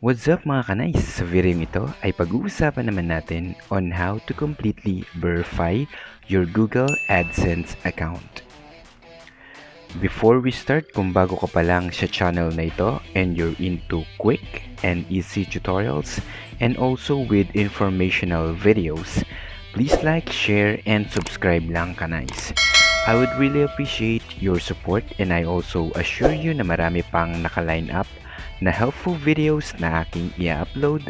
What's up mga kanay? Sa video ito ay pag-uusapan naman natin on how to completely verify your Google AdSense account. Before we start, kung bago ka pa lang sa channel na ito and you're into quick and easy tutorials and also with informational videos, please like, share, and subscribe lang kanays. I would really appreciate your support and I also assure you na marami pang naka-line up na helpful videos na aking i-upload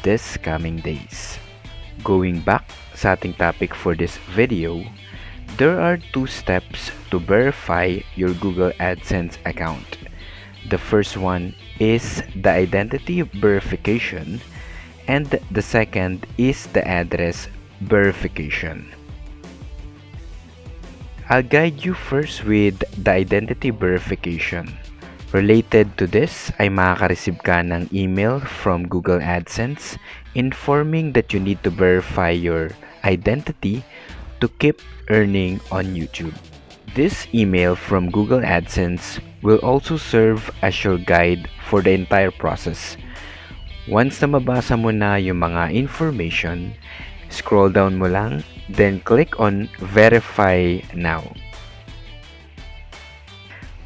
this coming days. Going back sa ating topic for this video, there are two steps to verify your Google AdSense account. The first one is the identity verification and the second is the address verification. I'll guide you first with the identity verification. Related to this ay makaka-receive ka ng email from Google AdSense informing that you need to verify your identity to keep earning on YouTube. This email from Google AdSense will also serve as your guide for the entire process. Once na mabasa mo na yung mga information, scroll down mo lang, then click on Verify Now.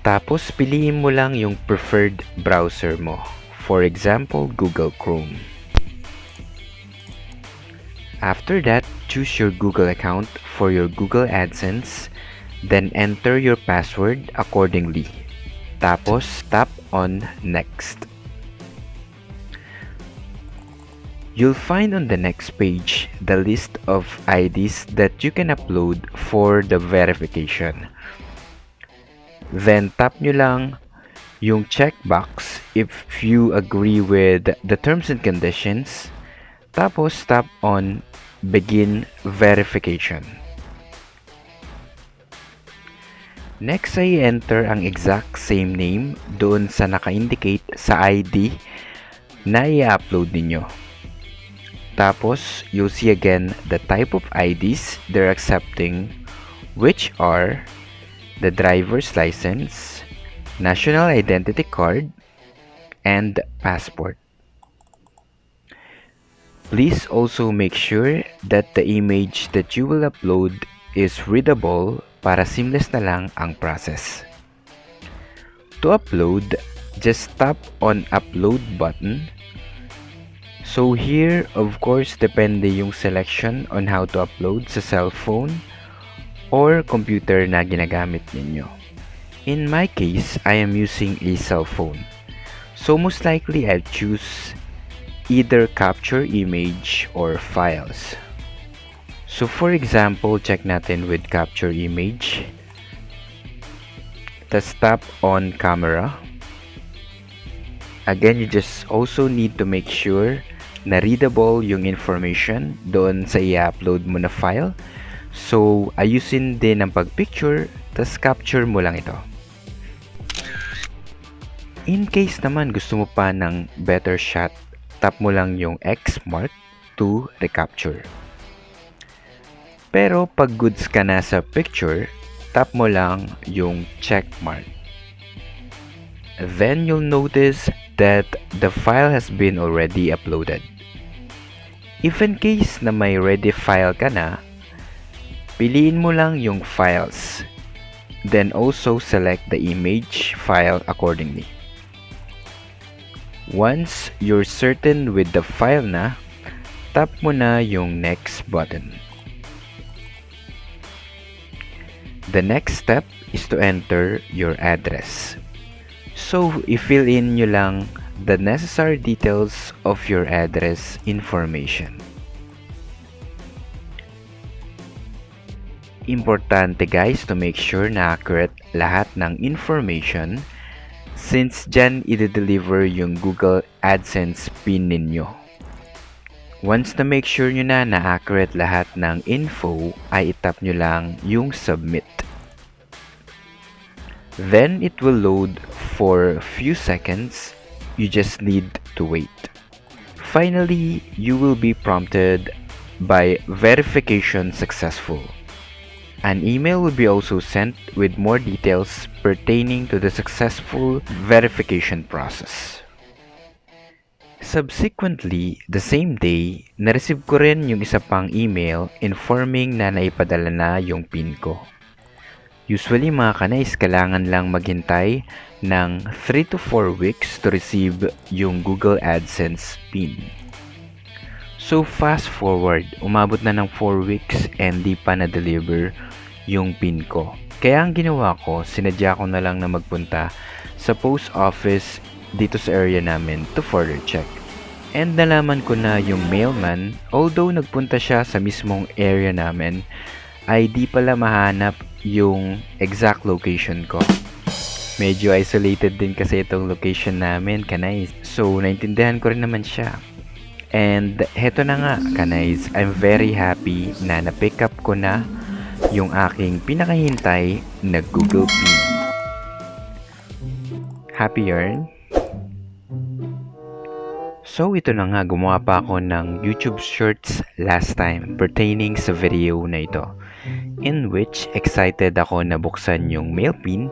Tapos, piliin mo lang yung preferred browser mo. For example, Google Chrome. After that, choose your Google account for your Google AdSense, then enter your password accordingly. Tapos, tap on Next. You'll find on the next page the list of IDs that you can upload for the verification. Then tap nyo lang yung checkbox if you agree with the terms and conditions. Tapos tap on Begin Verification. Next ay enter ang exact same name doon sa naka-indicate sa ID na i-upload ninyo. Tapos you'll see again the type of IDs they're accepting, which are the driver's license, national identity card, and passport. Please also make sure that the image that you will upload is readable para seamless na lang ang process. To upload, just tap on Upload button. So here, of course, depende yung selection on how to upload sa cellphone or computer na ginagamit ninyo. In my case, I am using a cell phone. So most likely, I'll choose either capture image or files. So for example, check natin with capture image. Let's tap on camera. Again, you just also need to make sure na readable yung information doon sa i-upload mo na file. So, ayusin din ang pag-picture, tas capture mo lang ito. In case naman gusto mo pa ng better shot, tap mo lang yung X mark to recapture. Pero pag goods ka na sa picture, tap mo lang yung check mark. Then you'll notice that the file has been already uploaded. If in case na may ready file ka na, piliin mo lang yung files. Then also select the image file accordingly. Once you're certain with the file na, tap mo na yung Next button. The next step is to enter your address. So, i-fill in nyo lang the necessary details of your address information. Importante guys to make sure na accurate lahat ng information since dyan i-deliver yung Google AdSense PIN ninyo. Once na make sure nyo na accurate lahat ng info, ay itap nyo lang yung submit. Then it will load for a few seconds. You just need to wait. Finally, you will be prompted by verification successful. An email will be also sent with more details pertaining to the successful verification process. Subsequently, the same day, na-receive ko rin yung isa pang email informing na naipadala na yung PIN ko. Usually mga kanais, kailangan lang maghintay ng 3 to 4 weeks to receive yung Google AdSense PIN. So fast forward, umabot na ng 4 weeks and di pa na-deliver yung PIN ko. Kaya ang ginawa ko, sinadya ko na lang na magpunta sa post office dito sa area namin to further check. And nalaman ko na yung mailman, although nagpunta siya sa mismong area namin, ay di pala mahanap yung exact location ko. Medyo isolated din kasi itong location namin, kanais. So, naintindihan ko rin naman siya. And heto na nga, kanais, I'm very happy na na-pick up ko na yung aking pinakahintay na Google PIN. Happy yarn? So, ito na nga, gumawa pa ako ng YouTube Shorts last time pertaining sa video na ito, in which excited ako na buksan yung mail pin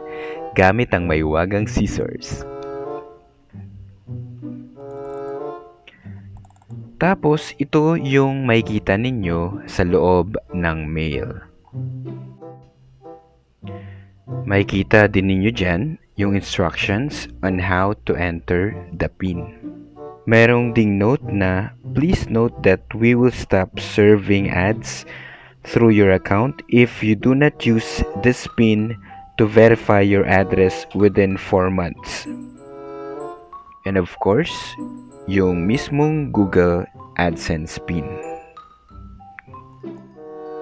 gamit ang mayuwagang scissors. Tapos, ito yung makikita ninyo sa loob ng mail. Makikita din ninyo dyan yung instructions on how to enter the PIN. Merong ding note na, please note that we will stop serving ads through your account if you do not use this PIN to verify your address within 4 months. And of course, yung mismong Google AdSense PIN.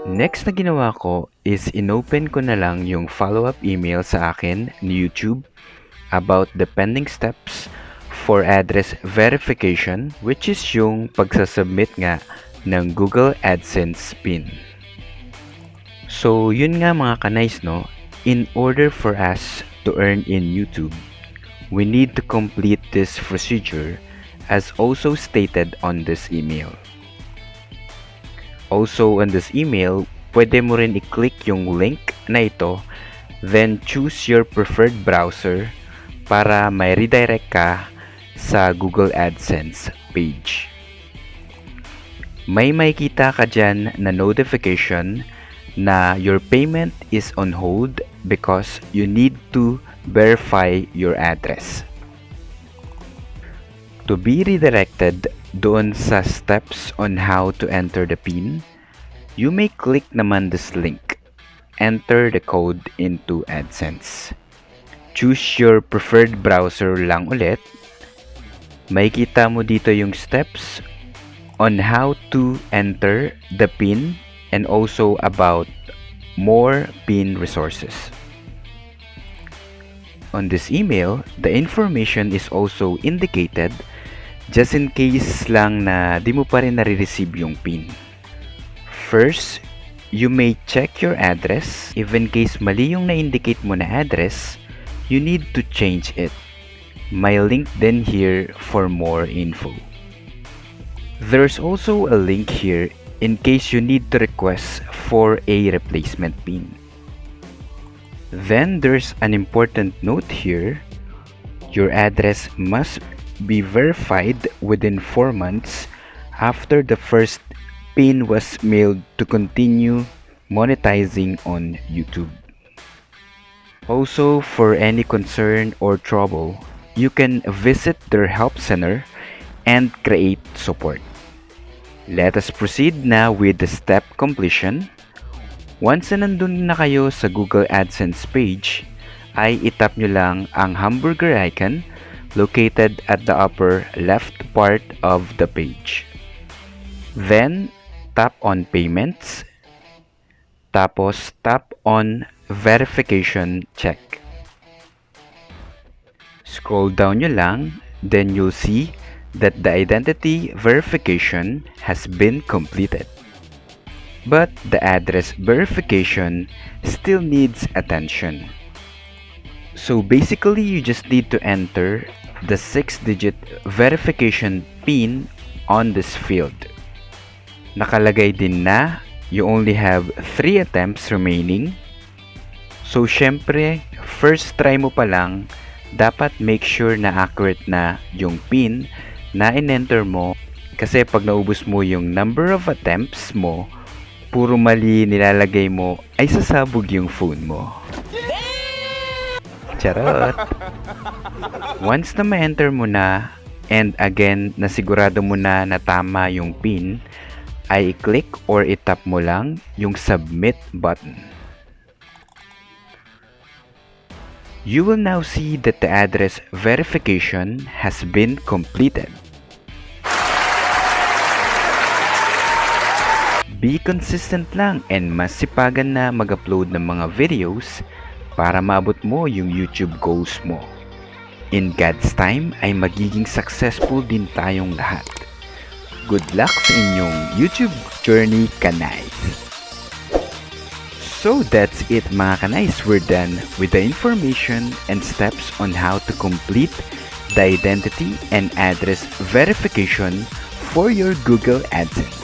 Next na ginawa ko is inopen ko na lang yung follow-up email sa akin ni YouTube about the pending steps for address verification, which is yung pagsasubmit nga ng Google AdSense PIN. So, yun nga mga kanais, no? In order for us to earn in YouTube, we need to complete this procedure as also stated on this email. Also, on this email, pwede mo rin i-click yung link na ito, then choose your preferred browser para may redirect ka sa Google AdSense page. May makikita ka dyan na notification na your payment is on hold because you need to verify your address. To be redirected doon sa steps on how to enter the PIN, you may click naman this link. Enter the code into AdSense. Choose your preferred browser lang ulit. Makikita mo dito yung steps on how to enter the PIN and also about more PIN resources. On this email, the information is also indicated just in case lang na di mo pa rin nare-receive yung PIN. First, you may check your address. If in case mali yung na-indicate mo na address, you need to change it. May link din here for more info. There's also a link here in case you need to request for a replacement PIN. Then there's an important note here. Your address must be verified within 4 months after the first PIN was mailed to continue monetizing on YouTube. Also, for any concern or trouble, you can visit their help center and create support. Let us proceed now with the step completion. Once na nandun na kayo sa Google AdSense page, ay itap nyo lang ang hamburger icon located at the upper left part of the page. Then, tap on Payments. Tapos, tap on Verification Check. Scroll down nyo lang, then you'll see that the identity verification has been completed. But the address verification still needs attention. So basically, you just need to enter the 6-digit verification PIN on this field. Nakalagay din na you only have 3 attempts remaining. So syempre, first try mo pa lang, dapat make sure na accurate na yung PIN na in-enter mo kasi pag naubos mo yung number of attempts mo, puro mali nilalagay mo ay sasabog yung phone mo. Charot! Once na ma-enter mo na and again nasigurado mo na tama yung PIN, ay i-click or i-tap mo lang yung submit button. You will now see that the address verification has been completed. Be consistent lang and masipagan na mag-upload ng mga videos para maabot mo yung YouTube goals mo. In God's time ay magiging successful din tayong lahat. Good luck sa inyong YouTube journey, kanays! So that's it mga kanays, we're done with the information and steps on how to complete the identity and address verification for your Google AdSense.